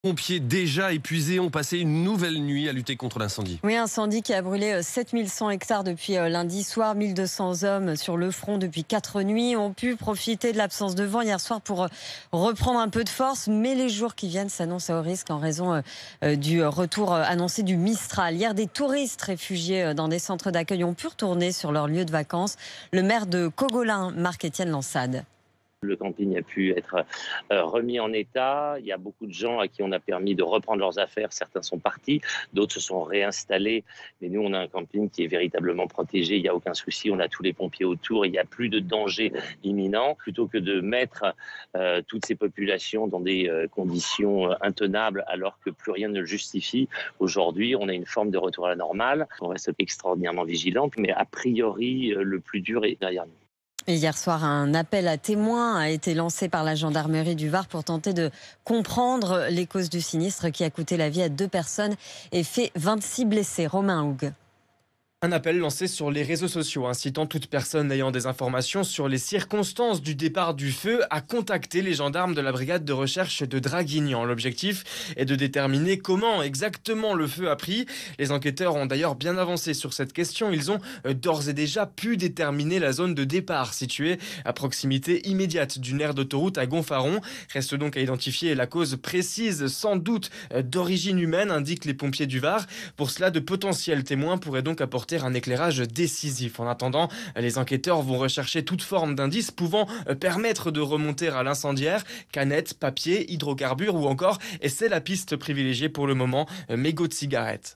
Pompiers déjà épuisés ont passé une nouvelle nuit à lutter contre l'incendie. Oui, incendie qui a brûlé 7100 hectares depuis lundi soir. 1200 hommes sur le front depuis 4 nuits ont pu profiter de l'absence de vent hier soir pour reprendre un peu de force. Mais les jours qui viennent s'annoncent à haut risque en raison du retour annoncé du Mistral. Hier, des touristes réfugiés dans des centres d'accueil ont pu retourner sur leur lieu de vacances. Le maire de Cogolin, Marc-Étienne Lansade. Le camping a pu être remis en état. Il y a beaucoup de gens à qui on a permis de reprendre leurs affaires. Certains sont partis, d'autres se sont réinstallés. Mais nous, on a un camping qui est véritablement protégé. Il n'y a aucun souci. On a tous les pompiers autour. Il n'y a plus de danger imminent. Plutôt que de mettre toutes ces populations dans des conditions intenables alors que plus rien ne le justifie, aujourd'hui, on a une forme de retour à la normale. On reste extraordinairement vigilant. Mais a priori, le plus dur est derrière nous. Et hier soir, un appel à témoins a été lancé par la gendarmerie du Var pour tenter de comprendre les causes du sinistre qui a coûté la vie à 2 personnes et fait 26 blessés. Romain Houg. Un appel lancé sur les réseaux sociaux incitant toute personne ayant des informations sur les circonstances du départ du feu à contacter les gendarmes de la brigade de recherche de Draguignan. L'objectif est de déterminer comment exactement le feu a pris. Les enquêteurs ont d'ailleurs bien avancé sur cette question. Ils ont d'ores et déjà pu déterminer la zone de départ située à proximité immédiate d'une aire d'autoroute à Gonfaron. Reste donc à identifier la cause précise, sans doute d'origine humaine, indiquent les pompiers du Var. Pour cela, de potentiels témoins pourraient donc apporter un éclairage décisif. En attendant, les enquêteurs vont rechercher toute forme d'indice pouvant permettre de remonter à l'incendiaire, canettes, papier, hydrocarbures ou encore, et c'est la piste privilégiée pour le moment, mégots de cigarettes.